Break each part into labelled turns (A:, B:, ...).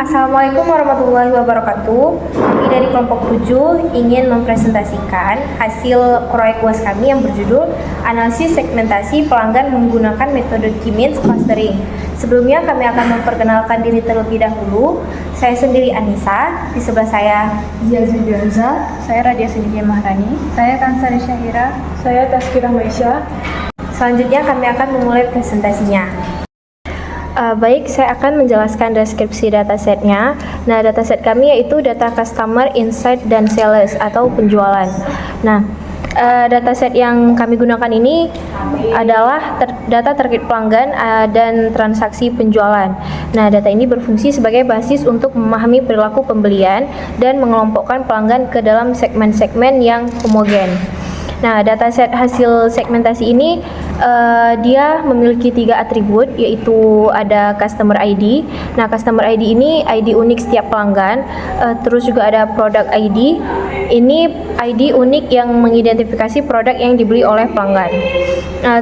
A: Assalamualaikum warahmatullahi wabarakatuh. Kami dari kelompok 7 ingin mempresentasikan hasil proyek UAS kami yang berjudul Analisis Segmentasi Pelanggan Menggunakan Metode K-means Clustering. Sebelumnya kami akan memperkenalkan diri terlebih dahulu. Saya sendiri Anissa, di sebelah saya
B: Zia Zudianza,
C: saya Radia Sendiri Maharani,
B: saya Kansari Syahira, saya Tazkirah Maisha.
A: Selanjutnya kami akan memulai presentasinya. Baik, saya akan menjelaskan deskripsi datasetnya. Nah, dataset kami yaitu data customer, insight, dan sales atau penjualan. Nah, dataset yang kami gunakan ini adalah data terkait pelanggan dan transaksi penjualan. Nah, data ini berfungsi sebagai basis untuk memahami perilaku pembelian dan mengelompokkan pelanggan ke dalam segmen-segmen yang homogen. Nah, dataset hasil segmentasi ini dia memiliki 3 atribut, yaitu ada customer ID. Nah, customer ID ini ID unik setiap pelanggan. Terus juga ada product ID. Ini ID unik yang mengidentifikasi produk yang dibeli oleh pelanggan.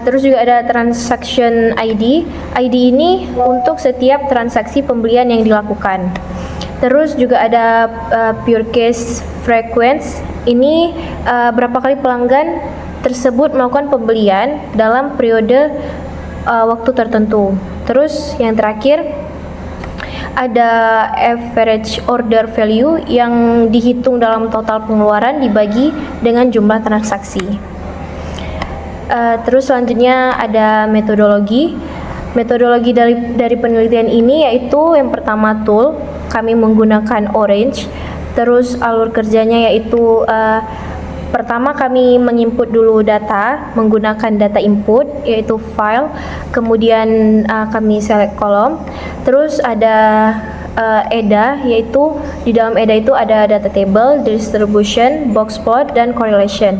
A: Terus juga ada transaction ID. ID ini untuk setiap transaksi pembelian yang dilakukan. Terus juga ada pure case frequency. Ini berapa kali pelanggan tersebut melakukan pembelian dalam periode waktu tertentu. Terus yang terakhir ada average order value yang dihitung dalam total pengeluaran dibagi dengan jumlah transaksi. Terus selanjutnya ada metodologi. Metodologi dari penelitian ini yaitu yang pertama tool, kami menggunakan Orange. Terus alur kerjanya yaitu pertama kami menginput dulu data menggunakan data input yaitu file, kemudian kami select kolom. Terus ada EDA, yaitu di dalam EDA itu ada data table, distribution, box plot, dan correlation.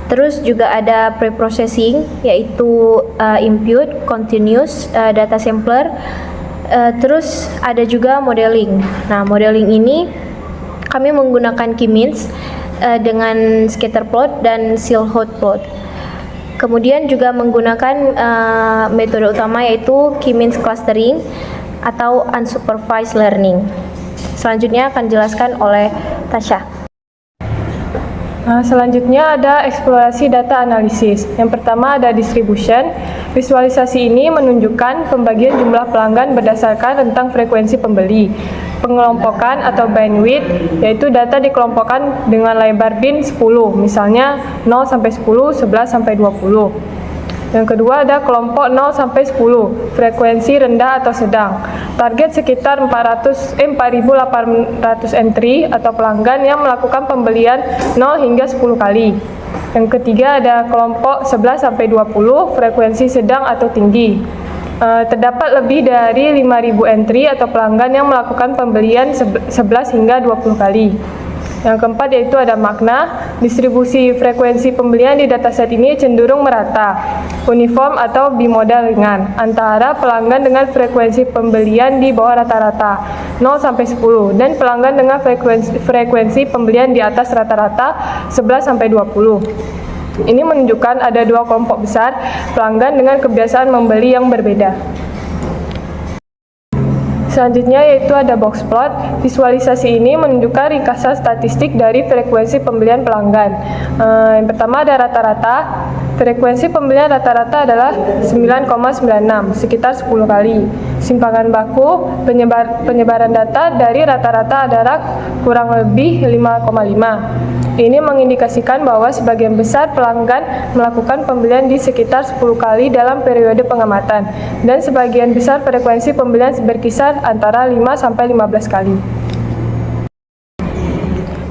A: Terus juga ada pre-processing yaitu impute, continuous, data sampler. Terus ada juga modeling. Nah, modeling ini kami menggunakan K-means dengan scatter plot dan Silhouette plot. Kemudian juga menggunakan metode utama yaitu K-means clustering atau unsupervised learning. Selanjutnya akan dijelaskan oleh Tasya.
B: Nah, selanjutnya ada eksplorasi data analisis. Yang pertama ada distribution. Visualisasi ini menunjukkan pembagian jumlah pelanggan berdasarkan rentang frekuensi pembeli. Pengelompokan atau bandwidth, yaitu data dikelompokkan dengan lebar bin 10, misalnya 0 sampai 10, 11 sampai 20. Yang kedua ada kelompok 0 sampai 10, frekuensi rendah atau sedang. Target sekitar 4.800 entry atau pelanggan yang melakukan pembelian 0 hingga 10 kali. Yang ketiga ada kelompok 11 sampai 20, frekuensi sedang atau tinggi. Terdapat lebih dari 5.000 entry atau pelanggan yang melakukan pembelian 11 hingga 20 kali. Yang keempat yaitu ada makna. Distribusi frekuensi pembelian di dataset ini cenderung merata, uniform atau bimodal ringan antara pelanggan dengan frekuensi pembelian di bawah rata-rata 0 sampai 10 dan pelanggan dengan frekuensi pembelian di atas rata-rata 11 sampai 20. Ini menunjukkan ada 2 kelompok besar pelanggan dengan kebiasaan membeli yang berbeda. Selanjutnya yaitu ada box plot. Visualisasi ini menunjukkan ringkasan statistik dari frekuensi pembelian pelanggan. Yang pertama ada rata-rata. Frekuensi pembelian rata-rata adalah 9,96, sekitar 10 kali. Simpangan baku, penyebaran data dari rata-rata adalah kurang lebih 5,5. Ini mengindikasikan bahwa sebagian besar pelanggan melakukan pembelian di sekitar 10 kali dalam periode pengamatan, dan sebagian besar frekuensi pembelian berkisar antara 5 sampai 15 kali.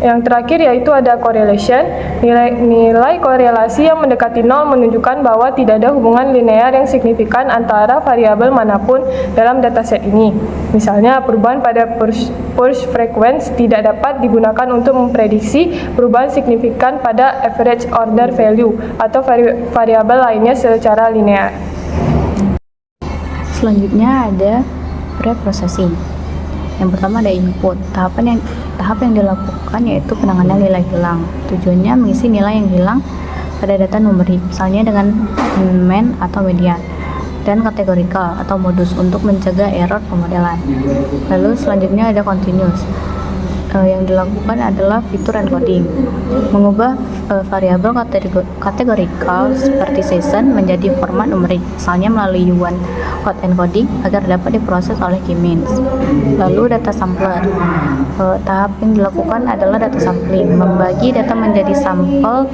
B: Yang terakhir yaitu ada correlation. Nilai korelasi yang mendekati 0 menunjukkan bahwa tidak ada hubungan linear yang signifikan antara variabel manapun dalam dataset ini. Misalnya, perubahan pada purge frequency tidak dapat digunakan untuk memprediksi perubahan signifikan pada average order value atau variabel lainnya secara linear.
C: Selanjutnya ada pre-processing. Yang pertama ada input. Tahap yang dilakukan yaitu penanganan nilai hilang. Tujuannya mengisi nilai yang hilang pada data numerik, misalnya dengan main atau median. dan kategorikal atau modus untuk mencegah error pemodelan. Lalu selanjutnya ada continuous. Yang dilakukan adalah fitur encoding, mengubah variabel kategorikal seperti season menjadi format numerik, misalnya melalui one hot encoding agar dapat diproses oleh K-means. Lalu data sampler, tahap yang dilakukan adalah data sampling, membagi data menjadi sampel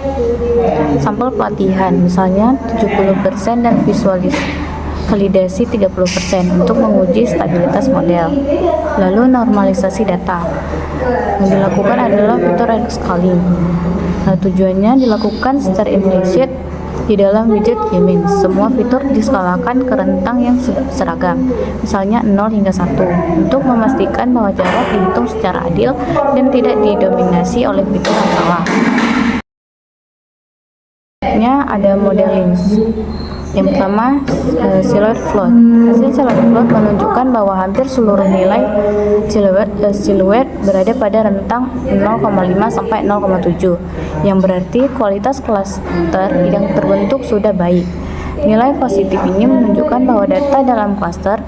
C: pelatihan, misalnya 70% dan validasi 30% untuk menguji stabilitas model. Lalu normalisasi data. Yang dilakukan adalah fitur scaling. Tujuannya dilakukan secara implisit di dalam widget K-means. Semua fitur diskalakan ke rentang yang seragam, misalnya 0 hingga 1, untuk memastikan bahwa jarak dihitung secara adil dan tidak didominasi oleh fitur yang salah. Ada modeling. Yang pertama, silhouette float. Hasil silhouette float menunjukkan bahwa hampir seluruh nilai silhouette berada pada rentang 0,5 sampai 0,7, yang berarti kualitas klaster yang terbentuk sudah baik. Nilai positif ini menunjukkan bahwa data dalam klaster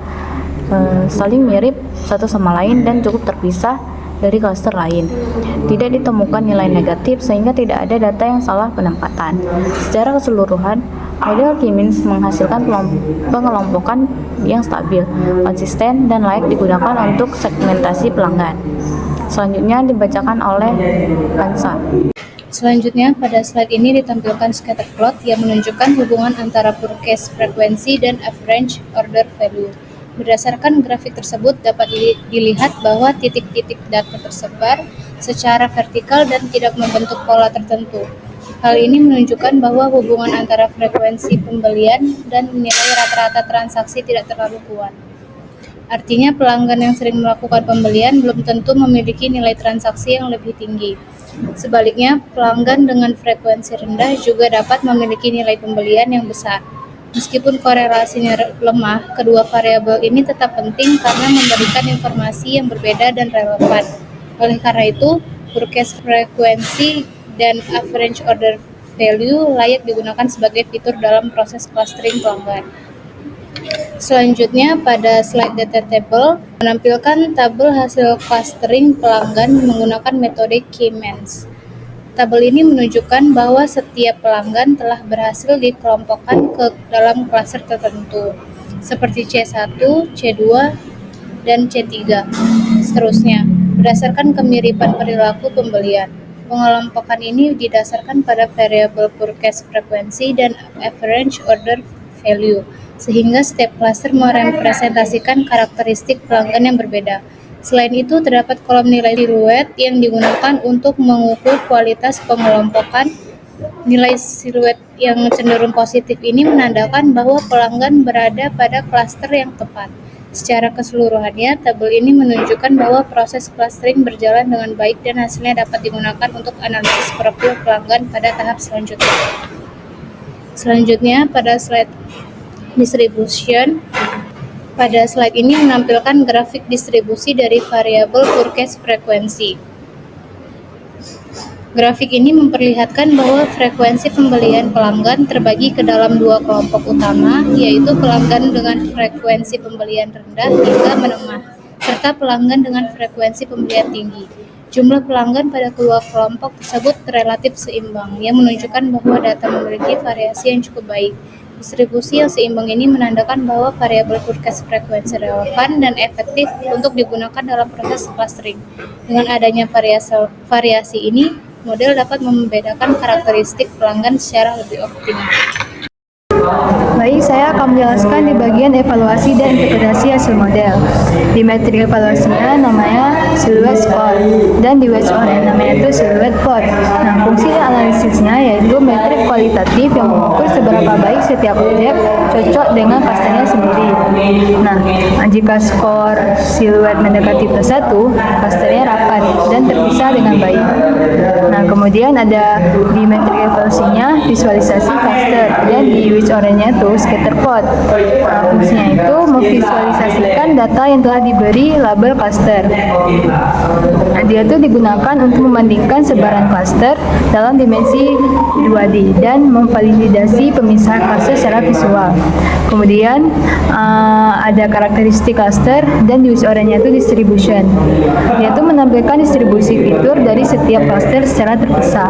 C: saling mirip satu sama lain dan cukup terpisah dari klaster lain. Tidak ditemukan nilai negatif sehingga tidak ada data yang salah penempatan. Secara keseluruhan, model K-means menghasilkan pengelompokan yang stabil, konsisten, dan layak digunakan untuk segmentasi pelanggan. Selanjutnya dibacakan oleh Hansa.
D: Selanjutnya, pada slide ini ditampilkan scatter plot yang menunjukkan hubungan antara forecast frekuensi dan average order value. Berdasarkan grafik tersebut dapat dilihat bahwa titik-titik data tersebar secara vertikal dan tidak membentuk pola tertentu. Hal ini menunjukkan bahwa hubungan antara frekuensi pembelian dan nilai rata-rata transaksi tidak terlalu kuat. Artinya pelanggan yang sering melakukan pembelian belum tentu memiliki nilai transaksi yang lebih tinggi. Sebaliknya, pelanggan dengan frekuensi rendah juga dapat memiliki nilai pembelian yang besar. Meskipun korelasinya lemah, kedua variabel ini tetap penting karena memberikan informasi yang berbeda dan relevan. Oleh karena itu, forecast frekuensi dan average order value layak digunakan sebagai fitur dalam proses clustering pelanggan. Selanjutnya, pada slide data table menampilkan tabel hasil clustering pelanggan menggunakan metode K-means. Tabel ini menunjukkan bahwa setiap pelanggan telah berhasil dikelompokkan ke dalam klaster tertentu, seperti C1, C2, dan C3, seterusnya, berdasarkan kemiripan perilaku pembelian. Pengelompokan ini didasarkan pada variabel forecast frekuensi dan average order value, sehingga setiap klaster merepresentasikan karakteristik pelanggan yang berbeda. Selain itu, terdapat kolom nilai siluet yang digunakan untuk mengukur kualitas pengelompokan. Nilai siluet yang cenderung positif ini menandakan bahwa pelanggan berada pada klaster yang tepat. Secara keseluruhannya, tabel ini menunjukkan bahwa proses clustering berjalan dengan baik dan hasilnya dapat digunakan untuk analisis profil pelanggan pada tahap selanjutnya. Selanjutnya, pada slide distribution. Pada slide ini menampilkan grafik distribusi dari variabel forecast frekuensi. Grafik ini memperlihatkan bahwa frekuensi pembelian pelanggan terbagi ke dalam dua kelompok utama, yaitu pelanggan dengan frekuensi pembelian rendah hingga menengah, serta pelanggan dengan frekuensi pembelian tinggi. Jumlah pelanggan pada kedua kelompok tersebut relatif seimbang, yang menunjukkan bahwa data memiliki variasi yang cukup baik. Distribusi yang seimbang ini menandakan bahwa variabel forecast frekuensi relevan dan efektif untuk digunakan dalam proses clustering. Dengan adanya variasi ini, model dapat membedakan karakteristik pelanggan secara lebih optimal.
E: Baik, saya akan menjelaskan di bagian evaluasi dan interpretasi hasil model. Di metrik evaluasinya namanya silhouette score, dan di weight score namanya itu silhouette plot. Nah, fungsi analisisnya yaitu metrik kualitatif yang mengukur seberapa baik setiap objek cocok dengan klasternya sendiri. Nah, jika skor silhouette mendekati +1, klasternya rapat dan terpisah dengan baik. Nah, kemudian ada di metrik evaluasinya visualisasi klaster, dan di weight score-nya itu scatter plot. Float. Fungsinya itu memvisualisasikan data yang telah diberi label cluster. Dia itu digunakan untuk membandingkan sebaran cluster dalam dimensi 2D dan memvalidasi pemisahan cluster secara visual. Kemudian ada karakteristik cluster dan use order-nya itu distribution. Dia itu menampilkan distribusi fitur dari setiap cluster secara terpisah.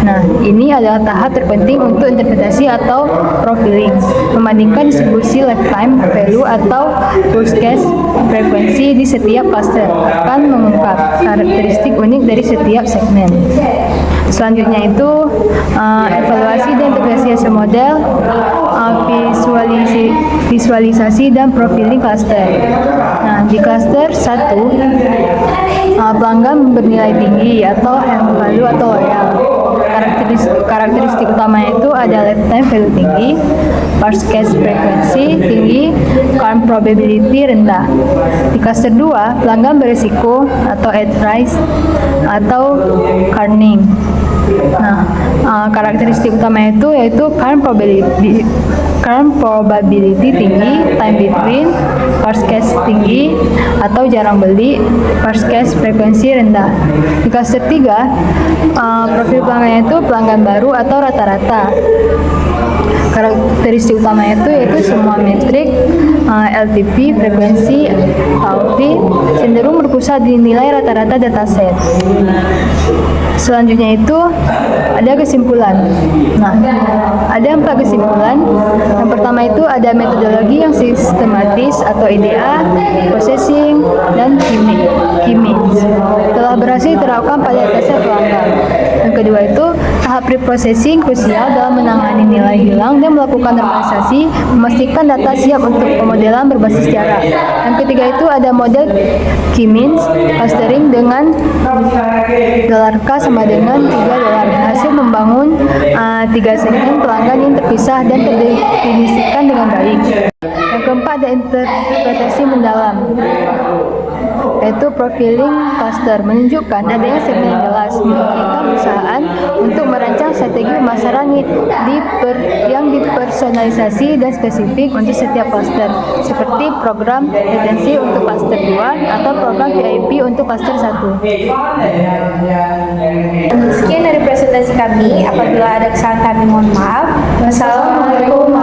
E: Nah, ini adalah tahap terpenting untuk interpretasi atau profiling, membandingkan distribusi lifetime value atau worst case frekuensi di setiap cluster akan mengungkap karakteristik unik dari setiap segmen. Selanjutnya itu evaluasi dan integrasi hasil model, visualisasi dan profiling cluster. Nah, di cluster 1 pelanggan bernilai tinggi atau hand value atau loyal. Karakteristik utamanya itu ada lifetime value tinggi, worst case frekuensi tinggi, current probability rendah. Di cluster 2, pelanggan berisiko atau at risk atau churning. Nah, karakteristik utamanya itu yaitu current probability tinggi, time between, worst case tinggi atau jarang beli, worst case frekuensi rendah. Di cluster 3, profil pelanggannya itu pelanggan baru atau rata-rata. Karakteristik utamanya itu yaitu semua metrik LTV, frekuensi, AOV cenderung berpusat di nilai rata-rata dataset. Selanjutnya itu ada kesimpulan. Nah, ada 4 kesimpulan. Yang pertama itu ada metodologi yang sistematis atau EDA, processing, dan key means telah berhasil diterapkan pada dataset pelanggan. Yang kedua itu tahap pre-processing krusial dalam menangani nilai hilang dan melakukan normalisasi, memastikan data siap untuk pemodelan berbasis jarak. Yang ketiga itu ada model key means clustering dengan $K sama dengan $3, berhasil membangun 3 segmen pelanggan yang terpisah dan terdefinisikan dengan baik. Yang keempat ada interpretasi mendalam, yaitu profiling cluster, menunjukkan adanya segmen yang jelas, memungkinkan perusahaan untuk merancang strategi pemasaran yang dipersonalisasi dan spesifik untuk setiap cluster, seperti program retensi untuk cluster 2 atau program VIP untuk cluster 1.
A: Sekian dari presentasi kami. Apabila ada kesalahan kami mohon maaf. Wassalamualaikum